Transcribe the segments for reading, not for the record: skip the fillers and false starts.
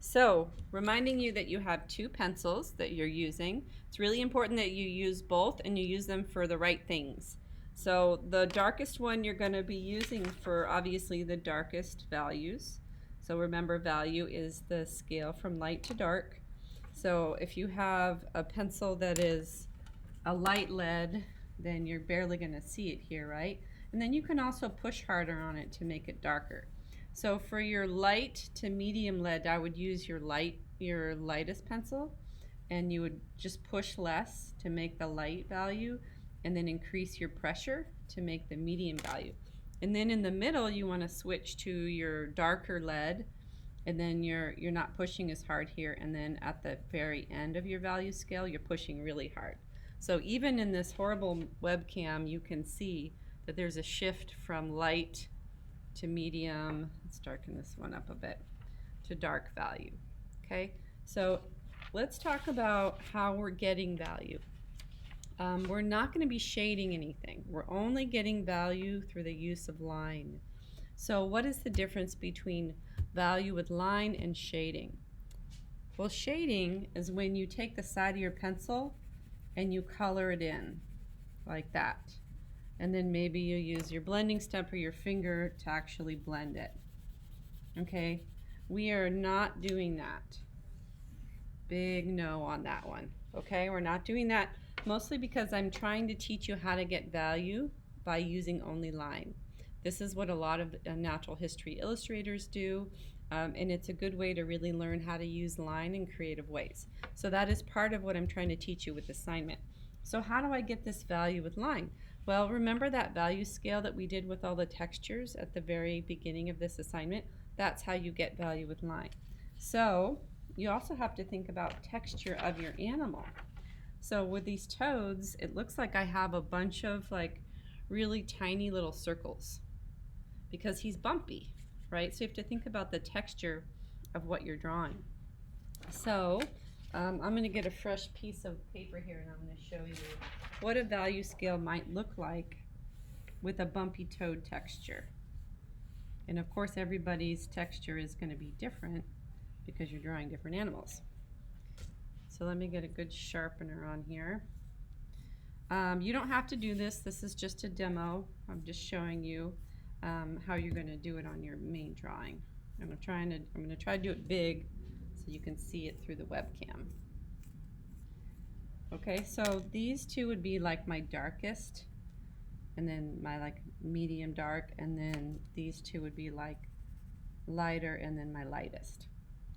So, reminding you that you have two pencils that you're using. It's really important that you use both and you use them for the right things. So, the darkest one you're going to be using for obviously the darkest values. So, remember, value is the scale from light to dark. So, if you have a pencil that is a light lead, then you're barely going to see it here, right? And then you can also push harder on it to make it darker. So for your light to medium lead, I would use your lightest pencil, and you would just push less to make the light value, and then increase your pressure to make the medium value. And then in the middle, you want to switch to your darker lead, and then you're not pushing as hard here, and then at the very end of your value scale, you're pushing really hard. So even in this horrible webcam, you can see that there's a shift from light to medium, let's darken this one up a bit, to dark value. Okay, so let's talk about how we're getting value. We're not going to be shading anything. We're only getting value through the use of line. So what is the difference between value with line and shading? Well, shading is when you take the side of your pencil and you color it in like that. And then maybe you use your blending step or your finger to actually blend it. Okay, we are not doing that. Big no on that one. Okay, we're not doing that, mostly because I'm trying to teach you how to get value by using only line. This is what a lot of natural history illustrators do, and it's a good way to really learn how to use line in creative ways. So that is part of what I'm trying to teach you with assignment. So how do I get this value with line? Well, remember that value scale that we did with all the textures at the very beginning of this assignment? That's how you get value with line. So you also have to think about texture of your animal. So with these toads, it looks like I have a bunch of like really tiny little circles because he's bumpy, right? So you have to think about the texture of what you're drawing. So I'm going to get a fresh piece of paper here, and I'm going to show you what a value scale might look like with a bumpy toad texture. And of course everybody's texture is going to be different because you're drawing different animals. So let me get a good sharpener on here. You don't have to do this. This is just a demo. I'm just showing you how you're going to do it on your main drawing. I'm going to try to do it big so you can see it through the webcam. Okay, so these two would be like my darkest, and then my like medium dark, and then these two would be like lighter, and then my lightest.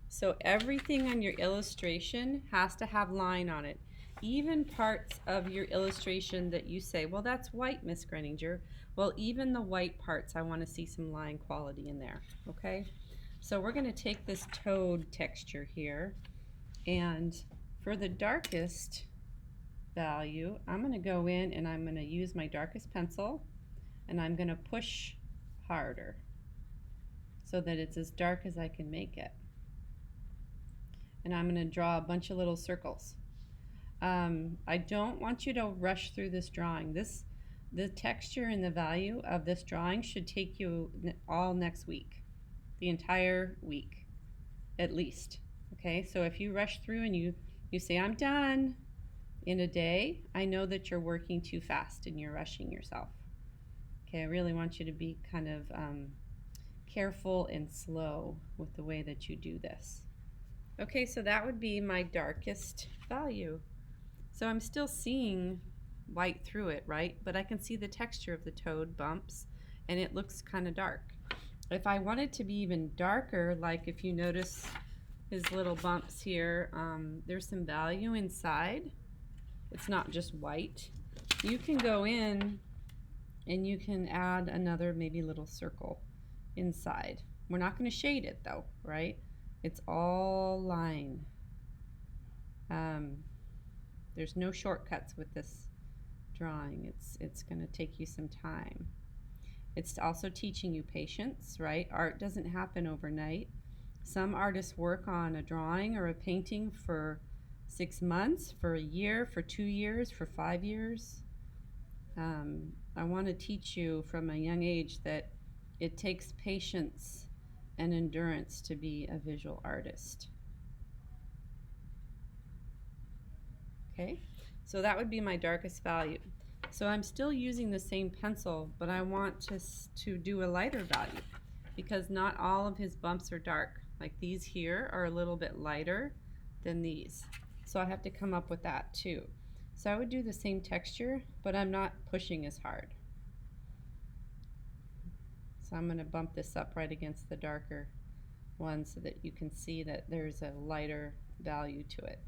So everything on your illustration has to have line on it. Even parts of your illustration that you say, well, that's white, Miss Greninger. Well, even the white parts, I want to see some line quality in there, okay? So we're going to take this toad texture here, and for the darkest value, I'm going to go in and I'm going to use my darkest pencil, and I'm going to push harder so that it's as dark as I can make it. And I'm going to draw a bunch of little circles. I don't want you to rush through this drawing. The texture and the value of this drawing should take you all next week, the entire week, at least. Okay, so if you rush through and you say, I'm done in a day, I know that you're working too fast and you're rushing yourself. Okay, I really want you to be kind of careful and slow with the way that you do this. Okay, so that would be my darkest value. So I'm still seeing white through it, right? But I can see the texture of the toad bumps, and it looks kind of dark. If I want it to be even darker, like if you notice his little bumps here, there's some value inside. It's not just white. You can go in and you can add another maybe little circle inside. We're not going to shade it though, right? It's all line. There's no shortcuts with this drawing. It's going to take you some time. It's also teaching you patience, right? Art doesn't happen overnight. Some artists work on a drawing or a painting for 6 months, for a year, for 2 years, for 5 years. I want to teach you from a young age that it takes patience and endurance to be a visual artist. Okay, so that would be my darkest value. So I'm still using the same pencil, but I want to do a lighter value because not all of his bumps are dark. Like these here are a little bit lighter than these. So I have to come up with that too. So I would do the same texture, but I'm not pushing as hard. So I'm going to bump this up right against the darker one so that you can see that there's a lighter value to it.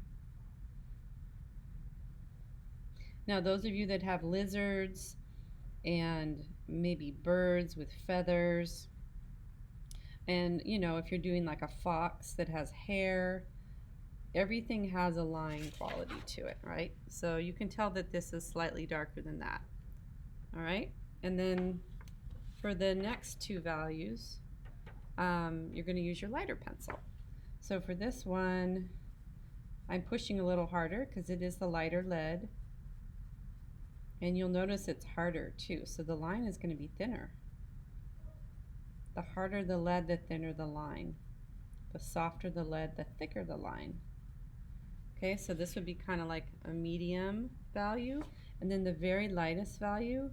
Now those of you that have lizards and maybe birds with feathers, and you know, if you're doing like a fox that has hair, everything has a line quality to it, right? So you can tell that this is slightly darker than that. All right, and then for the next two values, you're going to use your lighter pencil. So for this one, I'm pushing a little harder because it is the lighter lead. And you'll notice it's harder too, so the line is going to be thinner. The harder the lead, the thinner the line. The softer the lead, the thicker the line. Okay, so this would be kind of like a medium value. And then the very lightest value,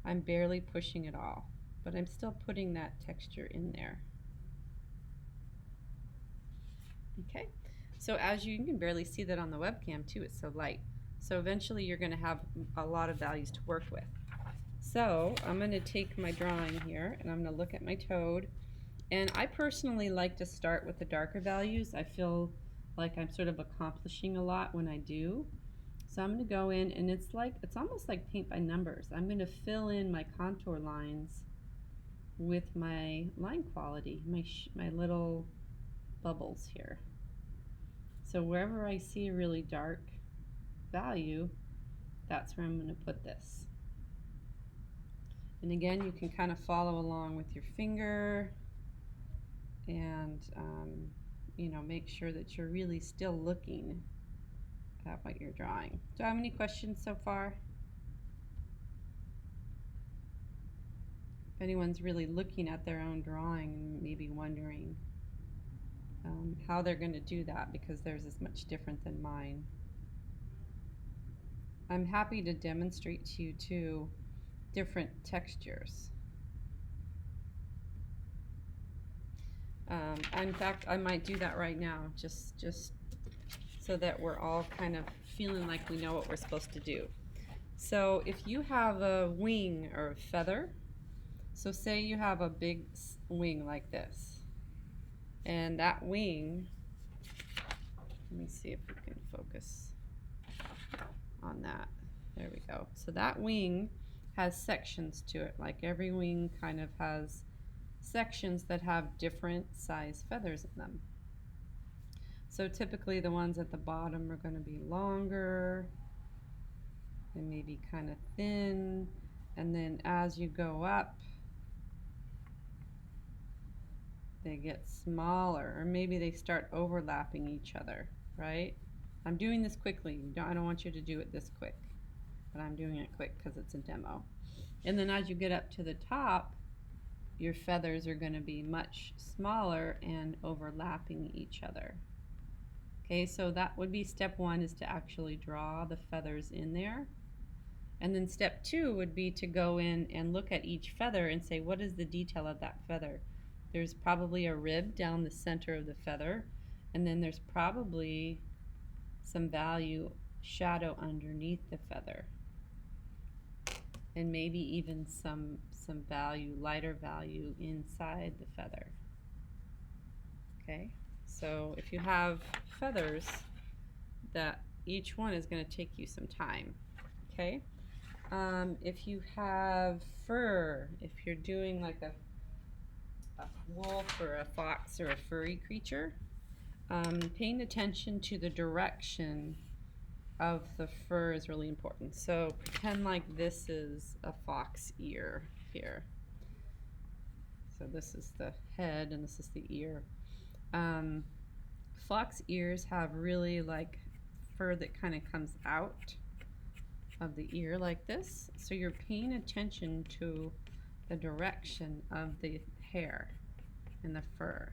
I'm barely pushing at all, but I'm still putting that texture in there. Okay, so as you can barely see that on the webcam too, it's so light. So eventually you're going to have a lot of values to work with. So I'm going to take my drawing here and I'm going to look at my toad. And I personally like to start with the darker values. I feel like I'm sort of accomplishing a lot when I do. So I'm going to go in and it's almost like paint by numbers. I'm going to fill in my contour lines with my line quality, my little bubbles here. So wherever I see a really dark value, that's where I'm going to put this. And again, you can kind of follow along with your finger and you know, make sure that you're really still looking at what you're drawing. Do I have any questions so far? If anyone's really looking at their own drawing and maybe wondering how they're going to do that because theirs is much different than mine. I'm happy to demonstrate to you too different textures. In fact, I might do that right now just so that we're all kind of feeling like we know what we're supposed to do. So if you have a wing or a feather, so say you have a big wing like this, and that wing, let me see if we can focus on that. There we go. So that wing has sections to it, like every wing kind of has sections that have different size feathers in them. So typically the ones at the bottom are going to be longer and maybe kind of thin, and then as you go up they get smaller, or maybe they start overlapping each other, right? I'm doing this quickly. I don't want you to do it this quick, but I'm doing it quick because it's a demo. And then as you get up to the top, your feathers are going to be much smaller and overlapping each other. Okay, so that would be step one, is to actually draw the feathers in there. And then step two would be to go in and look at each feather and say, what is the detail of that feather? There's probably a rib down the center of the feather, and then there's probably some value shadow underneath the feather, and maybe even some value, lighter value inside the feather. Okay, so if you have feathers, that each one is going to take you some time. Okay, if you have fur, if you're doing like a wolf or a fox or a furry creature, paying attention to the direction of the fur is really important. So pretend like this is a fox ear here. So this is the head and this is the ear. Fox ears have really like fur that kind of comes out of the ear like this. So you're paying attention to the direction of the hair and the fur.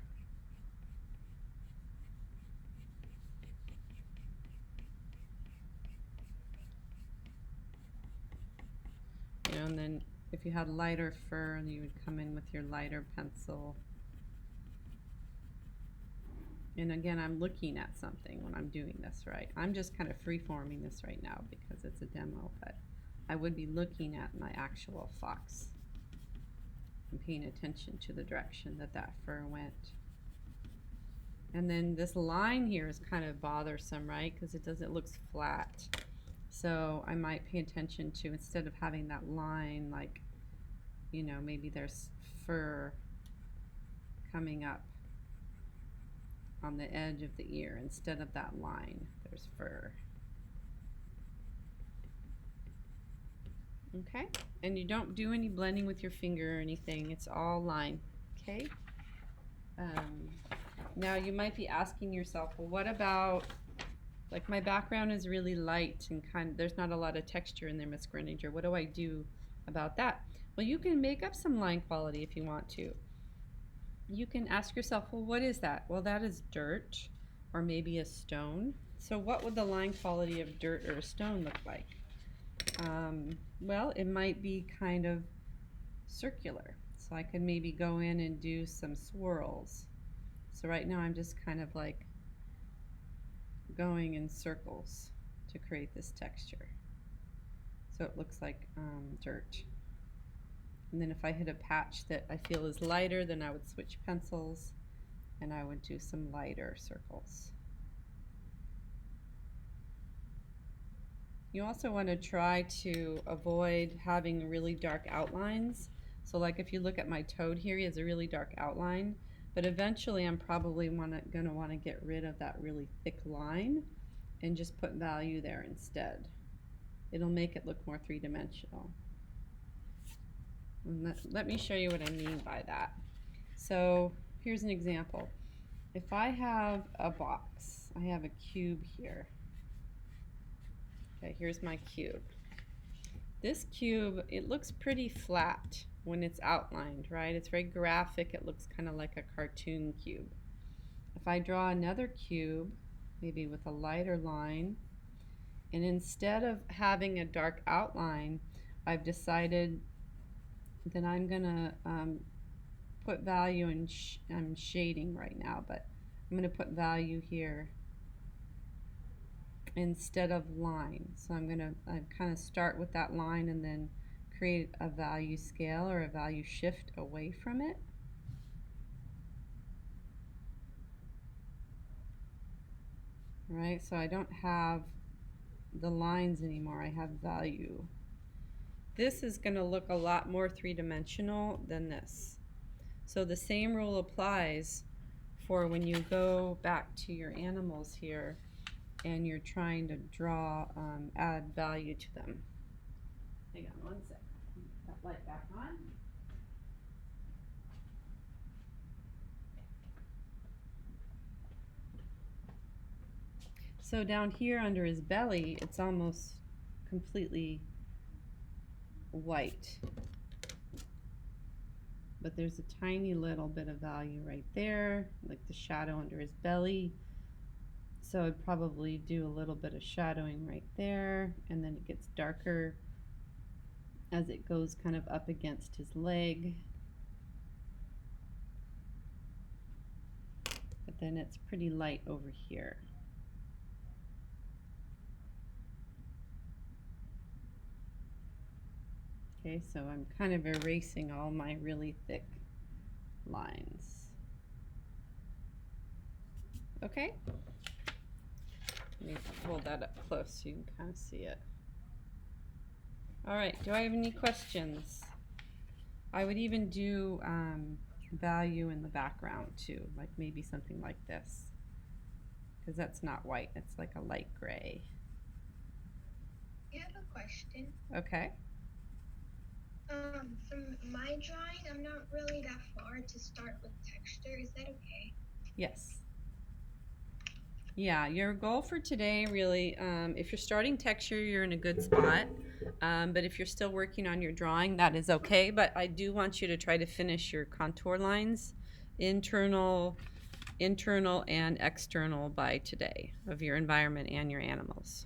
And then if you had lighter fur, you would come in with your lighter pencil. And again, I'm looking at something when I'm doing this, right? I'm just kind of free-forming this right now because it's a demo, but I would be looking at my actual fox and paying attention to the direction that that fur went. And then this line here is kind of bothersome, right? Because it looks flat. So I might pay attention to, instead of having that line, like, you know, maybe there's fur coming up on the edge of the ear. Instead of that line, there's fur. Okay, and you don't do any blending with your finger or anything. It's all line, okay? Now you might be asking yourself, well, what about, like, my background is really light and there's not a lot of texture in there, Miss Greninger. What do I do about that? Well, you can make up some line quality if you want to. You can ask yourself, well, what is that? Well, that is dirt or maybe a stone. So what would the line quality of dirt or a stone look like? Well, it might be kind of circular. So I could maybe go in and do some swirls. So right now I'm just kind of like going in circles to create this texture. So it looks like dirt. And then if I hit a patch that I feel is lighter, then I would switch pencils and I would do some lighter circles. You also want to try to avoid having really dark outlines. So like if you look at my toad here, he has a really dark outline, but eventually I'm probably going to want to get rid of that really thick line and just put value there instead. It'll make it look more three-dimensional. Let me show you what I mean by that. So here's an example. If I have a box, I have a cube here. Okay, here's my cube. This cube, it looks pretty flat when it's outlined, right? It's very graphic. It looks kind of like a cartoon cube. If I draw another cube, maybe with a lighter line, and instead of having a dark outline, I've decided that I'm gonna put value in, I'm shading right now, but I'm gonna put value here instead of line. So I'm gonna kind of start with that line and then create a value scale or a value shift away from it. Right, so I don't have the lines anymore, I have value. This is going to look a lot more three-dimensional than this. So the same rule applies for when you go back to your animals here and you're trying to draw, add value to them. Hang on one sec. Put that light back on. So down here under his belly, it's almost completely white, but there's a tiny little bit of value right there, like the shadow under his belly. So I'd probably do a little bit of shadowing right there, and then it gets darker as it goes kind of up against his leg, but then it's pretty light over here. Okay, so I'm kind of erasing all my really thick lines. Okay? Let me hold that up close so you can kind of see it. All right, do I have any questions? I would even do value in the background too, like maybe something like this, because that's not white, it's like a light gray. I have a question. Okay. From my drawing, I'm not really that far to start with texture. Is that okay? Yes. Yeah, your goal for today really, if you're starting texture, you're in a good spot. But if you're still working on your drawing, that is okay. But I do want you to try to finish your contour lines, internal and external, by today of your environment and your animals.